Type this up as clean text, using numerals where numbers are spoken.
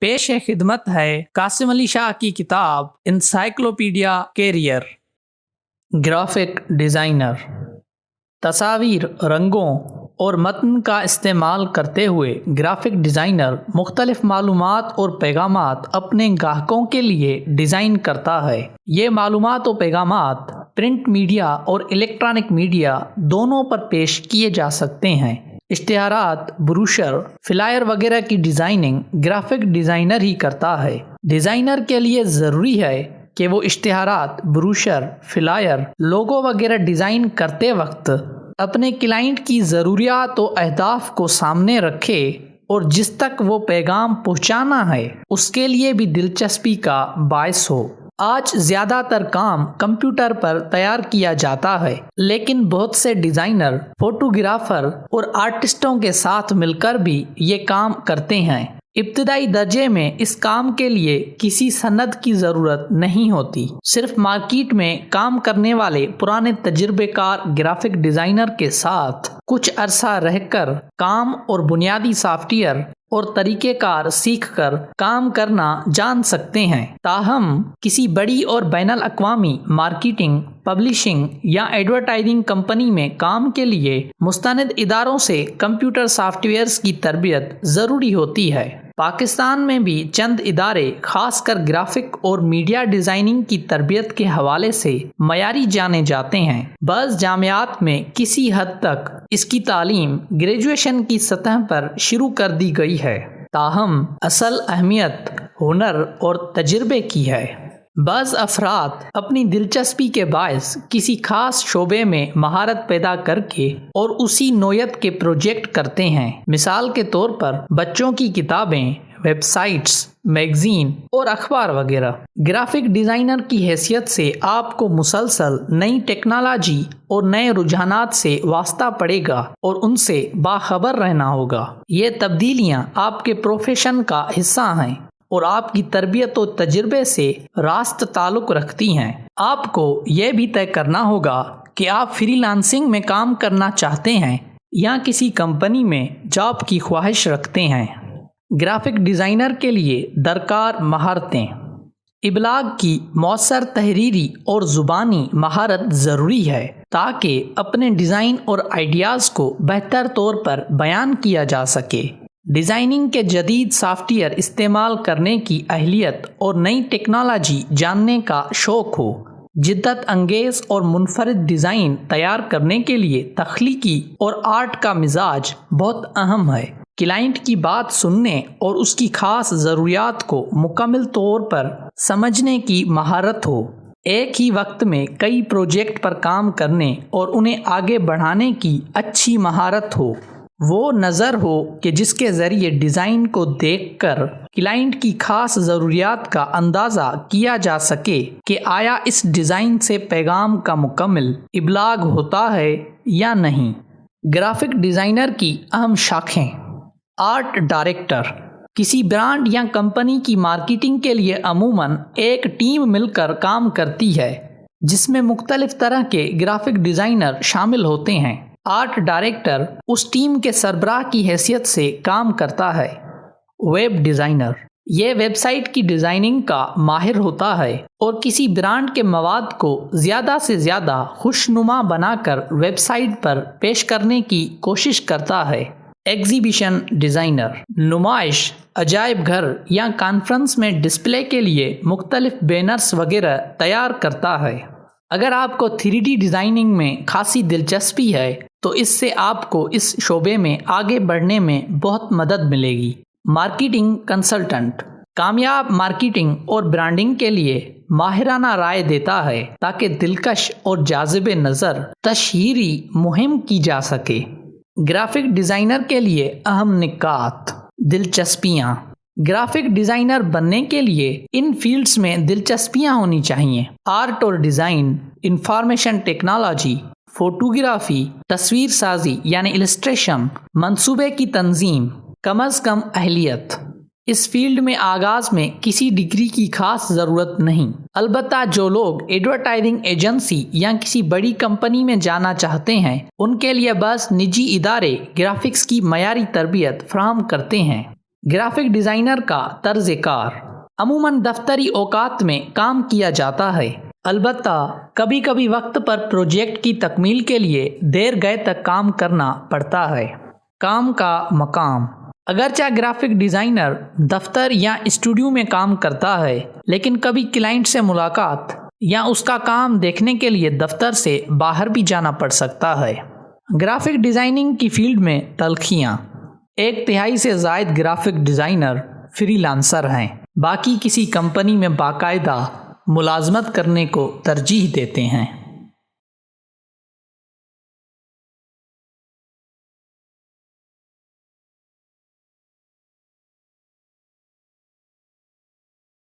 پیش خدمت ہے قاسم علی شاہ کی کتاب انسائکلوپیڈیا کیریئر۔ گرافک ڈیزائنر تصاویر، رنگوں اور متن کا استعمال کرتے ہوئے گرافک ڈیزائنر مختلف معلومات اور پیغامات اپنے گاہکوں کے لیے ڈیزائن کرتا ہے۔ یہ معلومات و پیغامات پرنٹ میڈیا اور الیکٹرانک میڈیا دونوں پر پیش کیے جا سکتے ہیں۔ اشتہارات، بروشر، فلائر وغیرہ کی ڈیزائننگ گرافک ڈیزائنر ہی کرتا ہے۔ ڈیزائنر کے لیے ضروری ہے کہ وہ اشتہارات، بروشر، فلائر، لوگو وغیرہ ڈیزائن کرتے وقت اپنے کلائنٹ کی ضروریات و اہداف کو سامنے رکھے اور جس تک وہ پیغام پہنچانا ہے اس کے لیے بھی دلچسپی کا باعث ہو۔ آج زیادہ تر کام کمپیوٹر پر تیار کیا جاتا ہے، لیکن بہت سے ڈیزائنر فوٹوگرافر اور آرٹسٹوں کے ساتھ مل کر بھی یہ کام کرتے ہیں۔ ابتدائی درجے میں اس کام کے لیے کسی سند کی ضرورت نہیں ہوتی، صرف مارکیٹ میں کام کرنے والے پرانے تجربے کار گرافک ڈیزائنر کے ساتھ کچھ عرصہ رہ کر کام اور بنیادی سافٹ ویئر اور طریقہ کار سیکھ کر کام کرنا جان سکتے ہیں۔ تاہم کسی بڑی اور بین الاقوامی مارکیٹنگ، پبلشنگ یا ایڈورٹائزنگ کمپنی میں کام کے لیے مستند اداروں سے کمپیوٹر سافٹ ویئرز کی تربیت ضروری ہوتی ہے۔ پاکستان میں بھی چند ادارے خاص کر گرافک اور میڈیا ڈیزائننگ کی تربیت کے حوالے سے معیاری جانے جاتے ہیں۔ بعض جامعات میں کسی حد تک اس کی تعلیم گریجویشن کی سطح پر شروع کر دی گئی ہے، تاہم اصل اہمیت ہنر اور تجربے کی ہے۔ بعض افراد اپنی دلچسپی کے باعث کسی خاص شعبے میں مہارت پیدا کر کے اور اسی نوعیت کے پروجیکٹ کرتے ہیں۔ مثال کے طور پر بچوں کی کتابیں، ویب سائٹس، میگزین اور اخبار وغیرہ۔ گرافک ڈیزائنر کی حیثیت سے آپ کو مسلسل نئی ٹیکنالوجی اور نئے رجحانات سے واسطہ پڑے گا اور ان سے باخبر رہنا ہوگا۔ یہ تبدیلیاں آپ کے پروفیشن کا حصہ ہیں اور آپ کی تربیت و تجربے سے راست تعلق رکھتی ہیں۔ آپ کو یہ بھی طے کرنا ہوگا کہ آپ فری لانسنگ میں کام کرنا چاہتے ہیں یا کسی کمپنی میں جاب کی خواہش رکھتے ہیں۔ گرافک ڈیزائنر کے لیے درکار مہارتیں: ابلاغ کی مؤثر تحریری اور زبانی مہارت ضروری ہے تاکہ اپنے ڈیزائن اور آئیڈیاز کو بہتر طور پر بیان کیا جا سکے۔ ڈیزائننگ کے جدید سافٹ ویئر استعمال کرنے کی اہلیت اور نئی ٹیکنالوجی جاننے کا شوق ہو۔ جدت انگیز اور منفرد ڈیزائن تیار کرنے کے لیے تخلیقی اور آرٹ کا مزاج بہت اہم ہے۔ کلائنٹ کی بات سننے اور اس کی خاص ضروریات کو مکمل طور پر سمجھنے کی مہارت ہو۔ ایک ہی وقت میں کئی پروجیکٹ پر کام کرنے اور انہیں آگے بڑھانے کی اچھی مہارت ہو۔ وہ نظر ہو کہ جس کے ذریعے ڈیزائن کو دیکھ کر کلائنٹ کی خاص ضروریات کا اندازہ کیا جا سکے کہ آیا اس ڈیزائن سے پیغام کا مکمل ابلاغ ہوتا ہے یا نہیں۔ گرافک ڈیزائنر کی اہم شاخیں: آرٹ ڈائریکٹر کسی برانڈ یا کمپنی کی مارکیٹنگ کے لیے عموماً ایک ٹیم مل کر کام کرتی ہے جس میں مختلف طرح کے گرافک ڈیزائنر شامل ہوتے ہیں۔ آرٹ ڈائریکٹر اس ٹیم کے سربراہ کی حیثیت سے کام کرتا ہے۔ ویب ڈیزائنر یہ ویب سائٹ کی ڈیزائننگ کا ماہر ہوتا ہے اور کسی برانڈ کے مواد کو زیادہ سے زیادہ خوشنما بنا کر ویب سائٹ پر پیش کرنے کی کوشش کرتا ہے۔ ایگزیبیشن ڈیزائنر نمائش، عجائب گھر یا کانفرنس میں ڈسپلے کے لیے مختلف بینرز وغیرہ تیار کرتا ہے۔ اگر آپ کو 3D ڈیزائننگ میں خاصی دلچسپی ہے تو اس سے آپ کو اس شعبے میں آگے بڑھنے میں بہت مدد ملے گی۔ مارکیٹنگ کنسلٹنٹ کامیاب مارکیٹنگ اور برانڈنگ کے لیے ماہرانہ رائے دیتا ہے تاکہ دلکش اور جاذب نظر تشہیری مہم کی جا سکے۔ گرافک ڈیزائنر کے لیے اہم نکات: دلچسپیاں: گرافک ڈیزائنر بننے کے لیے ان فیلڈز میں دلچسپیاں ہونی چاہیے۔ آرٹ اور ڈیزائن، انفارمیشن ٹیکنالوجی، فوٹوگرافی، تصویر سازی یعنی السٹریشن، منصوبے کی تنظیم۔ کم از کم اہلیت: اس فیلڈ میں آغاز میں کسی ڈگری کی خاص ضرورت نہیں، البتہ جو لوگ ایڈورٹائزنگ ایجنسی یا کسی بڑی کمپنی میں جانا چاہتے ہیں ان کے لیے بس نجی ادارے گرافکس کی معیاری تربیت فراہم کرتے ہیں۔ گرافک ڈیزائنر کا طرز کار عموماً دفتری اوقات میں کام کیا جاتا ہے، البتہ کبھی کبھی وقت پر پروجیکٹ کی تکمیل کے لیے دیر گئے تک کام کرنا پڑتا ہے۔ کام کا مقام: اگرچہ گرافک ڈیزائنر دفتر یا اسٹوڈیو میں کام کرتا ہے، لیکن کبھی کلائنٹ سے ملاقات یا اس کا کام دیکھنے کے لیے دفتر سے باہر بھی جانا پڑ سکتا ہے۔ گرافک ڈیزائننگ کی فیلڈ میں تلخیاں: 1/3 سے زائد گرافک ڈیزائنر فری لانسر ہیں، باقی کسی کمپنی میں باقاعدہ ملازمت کرنے کو ترجیح دیتے ہیں۔